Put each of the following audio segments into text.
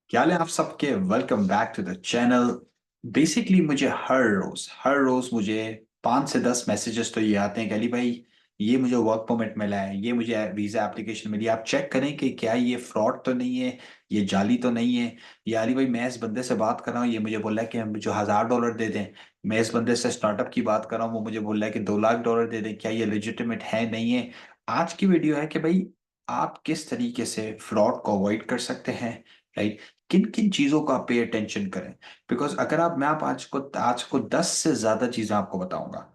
क्या हाल है आप सबके। Welcome back to the channel. Basically मुझे हर रोज मुझे 5 से 10 मैसेजेस तो ये आते हैं कि अली भाई, ये मुझे वर्क परमिट मिला है, ये मुझे वीजा एप्लीकेशन मिली है, आप चेक करें कि क्या ये फ्रॉड तो नहीं है, ये जाली तो नहीं है। या अली भाई, मैं इस बंदे से बात कर रहा हूँ, ये मुझे बोला है कि हम जो $1000 दे दें। मैं इस बंदे से स्टार्टअप की बात कर रहा हूँ, वो मुझे बोल रहा है कि $2 लाख दे दें, क्या ये लेजिटिमेट है नहीं है। आज की वीडियो है कि भाई, आप किस तरीके से फ्रॉड को अवॉइड कर सकते हैं, राइट। किन किन चीजों का पे अटेंशन करें। बिकॉज अगर आप आज को 10 से ज्यादा चीजें आपको बताऊंगा,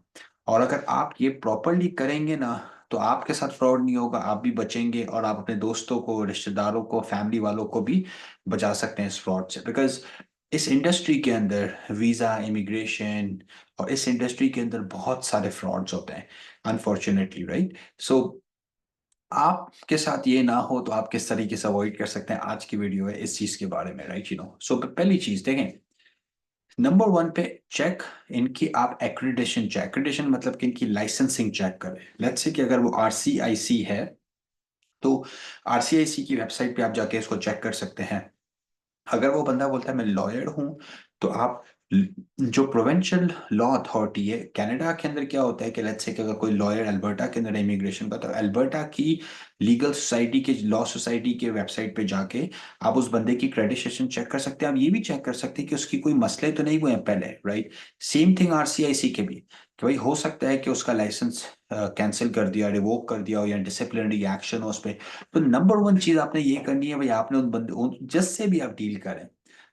और अगर आप ये प्रॉपरली करेंगे ना, तो आपके साथ फ्रॉड नहीं होगा, आप भी बचेंगे और आप अपने दोस्तों को, रिश्तेदारों को, फैमिली वालों को भी बचा सकते हैं इस फ्रॉड से। बिकॉज इस इंडस्ट्री के अंदर वीजा, इमिग्रेशन, और इस इंडस्ट्री के अंदर बहुत सारे फ्रॉड्स होते हैं, अनफॉर्चुनेटली, राइट। सो आपके साथ ये ना हो तो आप किस तरीके से अवॉइड कर सकते हैं, आज की वीडियो है इस चीज के बारे में, राइट। सो पहली चीज देखें, नंबर 1 पे चेक, इनकी आप एक्रेडिटेशन मतलब कि इनकी लाइसेंसिंग चेक करें। लेट्स से कि अगर वो आरसीआईसी है, तो आरसीआईसी की वेबसाइट पे आप जाके इसको चेक कर सकते हैं। अगर वो बंदा बोलता है मैं लॉयर हूं, तो आप जो प्रोविंशियल लॉ अथॉरिटी है कनाडा के अंदर, क्या होता है कि लेट्स से कि अगर कोई लॉयर अल्बर्टा के अंदर इमिग्रेशन का, तो अल्बर्टा की लीगल सोसाइटी के, लॉ सोसाइटी के वेबसाइट पे जाके आप उस बंदे की क्रेडिटेशन चेक कर सकते हैं। आप ये भी चेक कर सकते हैं कि उसकी कोई मसले तो नहीं हुए हैं पहले, राइट। सेम थिंग आरसीआईसी के भी, कि भाई हो सकता है कि उसका लाइसेंस कैंसिल कर दिया, रिवोक कर दिया हो, या डिसिप्लिनरी एक्शन हो उस पर। तो नंबर 1 चीज आपने ये करनी है भाई, आपने उन बंदे जिससे भी आप डील करें,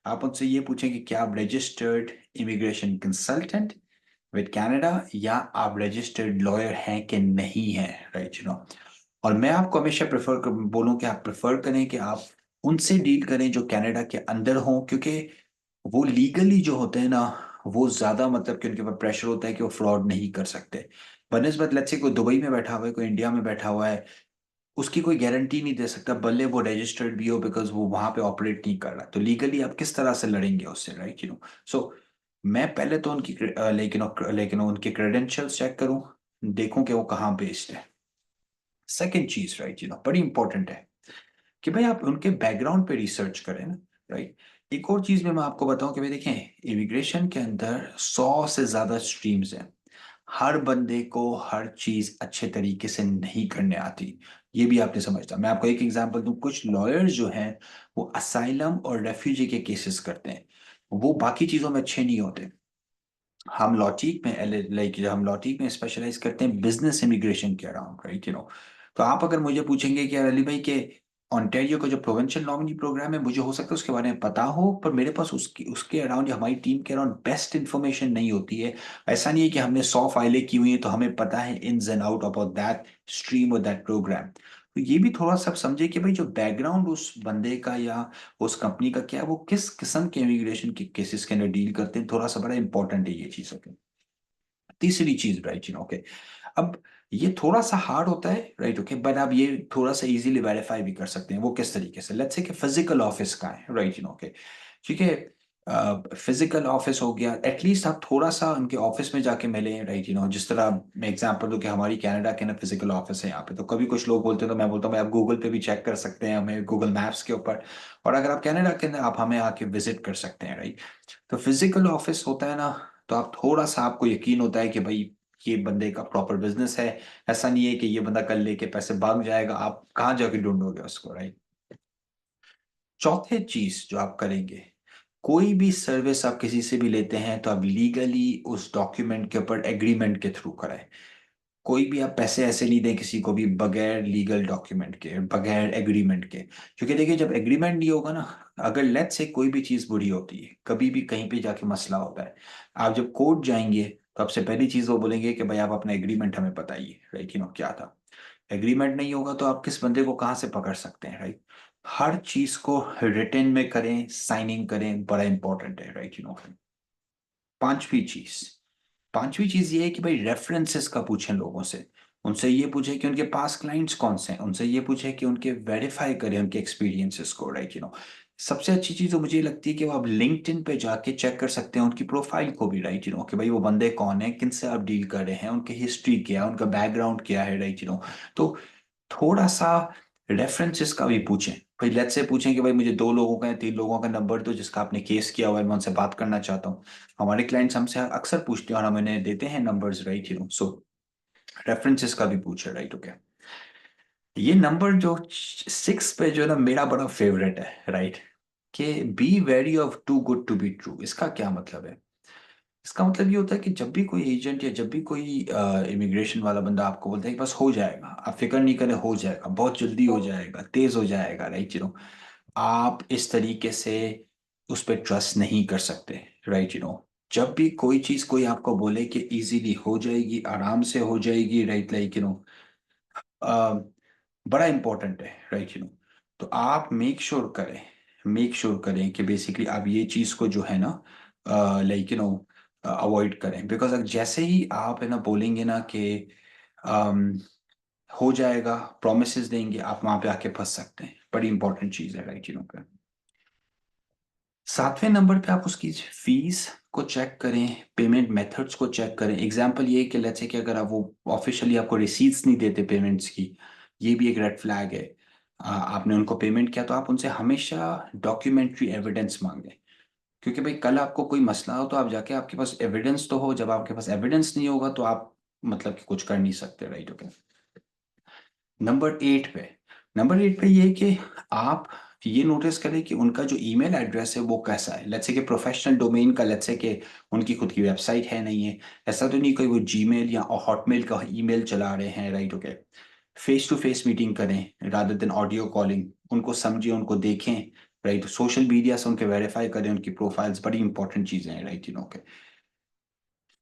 आप उनसे ये पूछें कि क्या आप registered immigration consultant with Canada, या आप रजिस्टर्ड लॉयर हैं कि नहीं है, राइट। और मैं आपको हमेशा बोलूं कि आप प्रेफर करें कि आप उनसे डील करें जो कनाडा के अंदर हों, क्योंकि वो लीगली जो होते हैं ना, वो ज्यादा मतलब कि उनके ऊपर प्रेशर होता है कि वो फ्रॉड नहीं कर सकते। बनस्बत लेट्स से कोई दुबई में बैठा हुआ है, कोई इंडिया में बैठा हुआ है, उसकी कोई गारंटी नहीं दे सकता, भले वो रजिस्टर्ड भी हो, बिकॉज वो वहां पे ऑपरेट नहीं कर रहा। तो लीगली आप किस तरह से लड़ेंगे उससे, राइट। सो मैं पहले तो उनकी लेकिन उनके क्रेडेंशियल्स चेक करूं, देखूं कि वो कहाँ बेस्ड है। सेकंड चीज, राइट, बड़ी इंपॉर्टेंट है कि भाई आप उनके बैकग्राउंड पे रिसर्च करें ना, राइट। एक और चीज में मैं आपको बताऊं कि भाई देखें, इमिग्रेशन के अंदर 100 से ज्यादा स्ट्रीम्स हैं। हर बंदे को हर चीज अच्छे तरीके से नहीं करने आती, ये भी आपने समझता। मैं आपको एक एग्जांपल दूं, कुछ लॉयर्स जो हैं वो असाइलम और रेफ्यूजी के केसेस करते हैं, वो बाकी चीजों में अच्छे नहीं होते। हम लॉटीक में स्पेशलाइज करते हैं बिजनेस इमिग्रेशन के अराउंड, राइट। तो आप अगर मुझे पूछेंगे कि यार अली भाई के ऑन्टेरियो का जो प्रोविंशियल नॉमिनी प्रोग्राम है, मुझे हो सकता है उसके बारे में पता हो, पर मेरे पास उसकी उसके अराउंड या हमारी टीम के अराउंड बेस्ट इंफॉर्मेशन नहीं होती है। ऐसा नहीं है कि हमने 100 फाइलें की हुई है तो हमें पता है ins and out about that stream और दैट प्रोग्राम। तो ये भी थोड़ा सा समझे कि भाई जो बैकग्राउंड उस बंदे का या उस कंपनी का क्या है, वो किस किस्म के इमिग्रेशन के केसेस के अंदर डील करते हैं, थोड़ा सा बड़ा इंपॉर्टेंट है ये चीज। तीसरी चीज, राइट, ओके। अब ये थोड़ा सा हार्ड होता है, राइट, ओके, बट आप ये थोड़ा सा इजीली वेरीफाई भी कर सकते हैं। वो किस तरीके से, लेट्स से कि फिजिकल ऑफिस का है, राइट, ओके, ठीक है। फिजिकल ऑफिस हो गया, एटलीस्ट आप थोड़ा सा उनके ऑफिस में जाके मिले, राइट। जिस तरह मैं एग्जांपल दूं कि हमारी कनाडा के ना फिजिकल ऑफिस है यहाँ पे, तो कभी कुछ लोग बोलते हैं तो मैं बोलता हूँ, मैं आप गूगल पे भी चेक कर सकते हैं हमें, गूगल मैप्स के ऊपर। और अगर आप कनाडा के अंदर, आप हमें आके विजिट कर सकते हैं, राइट। तो फिजिकल ऑफिस होता है ना, तो आप थोड़ा सा, आपको यकीन होता है कि भाई ये बंदे का प्रॉपर बिजनेस है। ऐसा नहीं है कि ये बंदा कल लेके पैसे भाग जाएगा, आप कहाँ जाके ढूंढोगे उसको, राइट। चौथे चीज जो आप करेंगे, कोई भी सर्विस आप किसी से भी लेते हैं तो आप लीगली उस डॉक्यूमेंट के ऊपर एग्रीमेंट के थ्रू कराएं। कोई भी आप पैसे ऐसे नहीं दें किसी को भी बगैर लीगल डॉक्यूमेंट के, बगैर एग्रीमेंट के। क्योंकि देखिए, जब एग्रीमेंट नहीं होगा ना, अगर लेट से कोई भी चीज बुरी होती है, कभी भी कहीं पे जाके मसला होता है, आप जब कोर्ट जाएंगे तो आपसे पहली चीज वो बोलेंगे कि भाई आप अपना एग्रीमेंट हमें बताइए, राइट, क्या था। एग्रीमेंट नहीं होगा तो आप किस बंदे को कहाँ से पकड़ सकते हैं, राइट। हर चीज को रिटर्न में करें, साइनिंग करें, बड़ा इंपॉर्टेंट है, राइट। पांचवी चीज पांचवी चीज ये है कि भाई रेफरेंसेस का पूछें लोगों से। उनसे ये पूछे कि उनके पास क्लाइंट्स कौन से हैं, उनसे ये पूछे कि उनके वेरीफाई करें उनके एक्सपीरियंसेस को, राइट। सबसे अच्छी चीज तो मुझे ये लगती है कि वो आप लिंक्डइन पे जाके चेक कर सकते हैं उनकी प्रोफाइल को भी, राइट। कि भाई वो बंदे कौन है, किन से आप डील कर रहे हैं, उनकी हिस्ट्री क्या है, उनका बैकग्राउंड क्या है, राइट। तो थोड़ा सा रेफरेंसेस का भी पूछें। भाई लेट्स से पूछें कि भाई मुझे 2 लोगों का या 3 लोगों का नंबर दो जिसका आपने केस किया हुआ है, मैं उनसे बात करना चाहता हूँ। हमारे क्लाइंट्स हमसे अक्सर पूछते हैं और हम उन्हें देते हैं नंबर्स, राइट, सो रेफरेंसेस का भी पूछे, राइट, ओके। ये नंबर जो 6 पे जो है ना, मेरा बड़ा फेवरेट है, राइट, कि be very of too good to be true. इसका क्या मतलब है? इसका मतलब ये होता है कि जब भी कोई एजेंट या जब भी कोई इमिग्रेशन वाला बंदा आपको बोलता है कि बस हो जाएगा, आप फिक्र नहीं करें, हो जाएगा, बहुत जल्दी हो जाएगा, तेज हो जाएगा, राइट, आप इस तरीके से उस पर ट्रस्ट नहीं कर सकते, राइट, जब भी कोई चीज कोई आपको बोले कि इजीली हो जाएगी, आराम से हो जाएगी, राइट, लाइक बड़ा इंपॉर्टेंट है, राइट, तो आप मेक श्योर करें कि बेसिकली आप ये चीज को जो है ना, लाइक अवॉइड करें, बिकॉज जैसे ही आप है ना बोलेंगे ना कि अम, हो जाएगा, प्रोमिसेस देंगे, आप वहां पे आके फंस सकते हैं। बड़ी इंपॉर्टेंट चीज है, राइट, 7वें नंबर पे आप उसकी फीस को चेक करें, पेमेंट मेथड्स को चेक करें। एग्जांपल ये कि लेट्स से कि अगर आप वो ऑफिशियली आपको रिसीट्स नहीं देते पेमेंट्स की, ये भी एक रेड फ्लैग है। आपने उनको पेमेंट किया तो आप उनसे हमेशा डॉक्यूमेंट्री एविडेंस मांगें, क्योंकि भाई कल आपको कोई मसला हो तो आप जाके, आपके पास एविडेंस तो हो, जब आपके पास एविडेंस नहीं होगा तो आप मतलब कि कुछ कर नहीं सकते, राइट, ओके। नंबर 8 पे ये है कि आप ये नोटिस करें कि उनका जो ईमेल एड्रेस है वो कैसा है। लेट्स से कि प्रोफेशनल डोमेन का, लेट्स से कि उनकी खुद की वेबसाइट है नहीं है, ऐसा तो नहीं कोई वो जीमेल या हॉटमेल का ईमेल चला रहे हैं, right, okay. Face to face meeting करें रादर देन ऑडियो कॉलिंग, उनको समझें, उनको देखें, राइट। सोशल मीडिया से उनके वेरीफाई करें उनकी प्रोफाइल्स, बड़ी इंपॉर्टेंट चीजें हैं, राइट, ओके।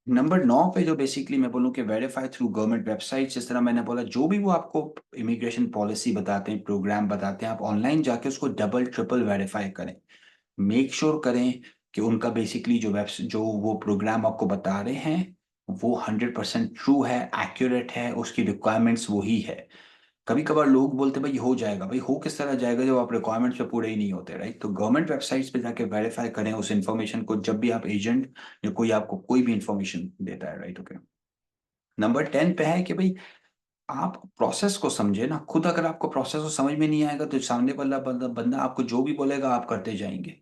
नंबर 9 पे जो बेसिकली मैं बोलूँ कि वेरीफाई थ्रू गवर्नमेंट वेबसाइट, जिस तरह मैंने बोला, जो भी वो आपको इमिग्रेशन पॉलिसी बताते हैं, प्रोग्राम बताते हैं, आप ऑनलाइन जाके उसको डबल ट्रिपल वेरीफाई करें। मेक श्योर करें कि उनका बेसिकली जो वो प्रोग्राम आपको बता रहे हैं वो 100% ट्रू है, एक्यूरेट है, उसकी रिक्वायरमेंट्स वही है। कभी कभार लोग बोलते हैं भाई हो जाएगा, भाई हो किस तरह जाएगा जब आप रिक्वायरमेंट्स पे पूरे ही नहीं होते, राइट। तो गवर्नमेंट वेबसाइट्स पे जाके वेरीफाई करें उस इंफॉर्मेशन को, जब भी आप एजेंट या कोई आपको कोई भी इंफॉर्मेशन देता है, राइट, ओके। नंबर 10 पे है कि भाई आप प्रोसेस को समझे ना, खुद अगर आपको प्रोसेस को समझ में नहीं आएगा तो सामने वाला बंदा आपको जो भी बोलेगा आप करते जाएंगे।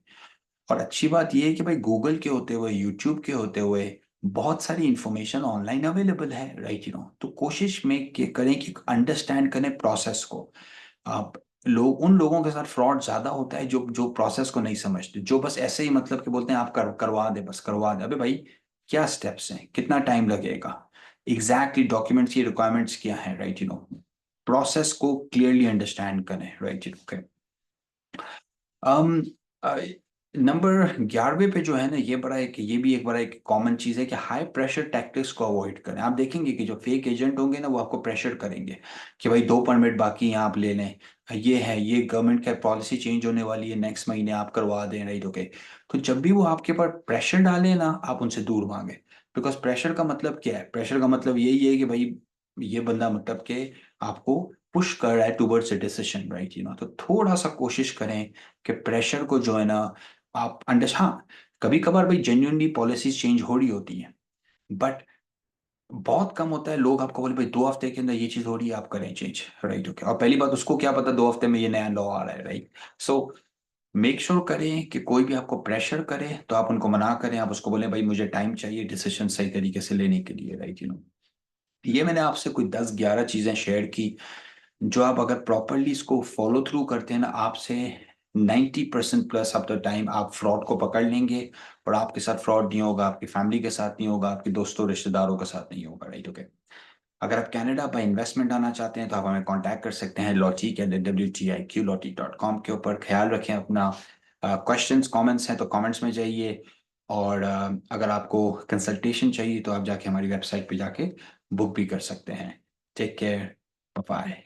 और अच्छी बात यह है कि भाई गूगल के होते हुए, यूट्यूब के होते हुए बहुत सारी इंफॉर्मेशन ऑनलाइन अवेलेबल है, राइट, तो कोशिश में करें कि अंडरस्टैंड करें प्रोसेस को। आप लोग उन लोगों के साथ फ्रॉड ज्यादा होता है जो जो प्रोसेस को नहीं समझते, जो बस ऐसे ही मतलब कि बोलते हैं आप करवा दे, बस करवा दे। अबे भाई क्या स्टेप्स हैं, कितना टाइम लगेगा, एग्जैक्टली डॉक्यूमेंट्स की रिक्वायरमेंट्स क्या है, राइट, प्रोसेस को क्लियरली अंडरस्टैंड करें, राइट, ओके। नंबर 11वें पे जो है ना, ये भी एक बड़ा एक कॉमन चीज है कि हाई प्रेशर टैक्टिक्स को अवॉइड करें। आप देखेंगे कि जो फेक एजेंट होंगे ना वो आपको प्रेशर करेंगे कि भाई 2 परमिट बाकी हैं, आप ले लें, ये है, ये गवर्नमेंट का पॉलिसी चेंज होने वाली है नेक्स्ट महीने, आप करवा दें, राइट, ओके। तो जब भी वो आपके ऊपर प्रेशर डाले ना, आप उनसे दूर भागें। बिकॉज प्रेशर का मतलब क्या है? प्रेशर का मतलब यही है कि भाई ये बंदा मतलब कि आपको पुश कर रहा है टूवर्ड्स अ डिसीजन, राइट, तो थोड़ा सा कोशिश करें कि प्रेशर को जो है ना आप अंडर, हाँ, कभी कभार भाई जेन्युइनली पॉलिसीज चेंज हो रही होती हैं, बट बहुत कम होता है लोग आपको बोले भाई 2 हफ्ते के अंदर ये चीज हो रही है, आप करें चेंज, राइट, ओके। और पहली बात, उसको क्या पता 2 हफ्ते में ये नया लॉ आ रहा है, राइट। सो मेक श्योर करें कि कोई भी आपको प्रेशर करे तो आप उनको मना करें, आप उसको बोलें भाई मुझे टाइम चाहिए डिसीजन सही तरीके से लेने के लिए, राइट, ये मैंने आपसे कोई 10-11 चीजें शेयर की, जो आप अगर प्रॉपरली इसको फॉलो थ्रू करते हैं ना, आपसे 90% प्लस ऑफ द टाइम आप फ्रॉड को पकड़ लेंगे। और आपके साथ फ्रॉड नहीं होगा, आपकी फैमिली के साथ नहीं होगा, आपके दोस्तों रिश्तेदारों के साथ नहीं होगा, राइट, ओके। अगर आप कनाडा बाय इन्वेस्टमेंट आना चाहते हैं तो आप हमें कांटेक्ट कर सकते हैं logic@wtiqlogic.com के ऊपर। ख्याल रखें अपना। क्वेश्चंस कमेंट्स हैं तो कमेंट्स में जाइए। और अगर आपको कंसल्टेशन चाहिए तो आप जाके हमारी वेबसाइट पे जाके बुक भी कर सकते हैं। Take care, bye.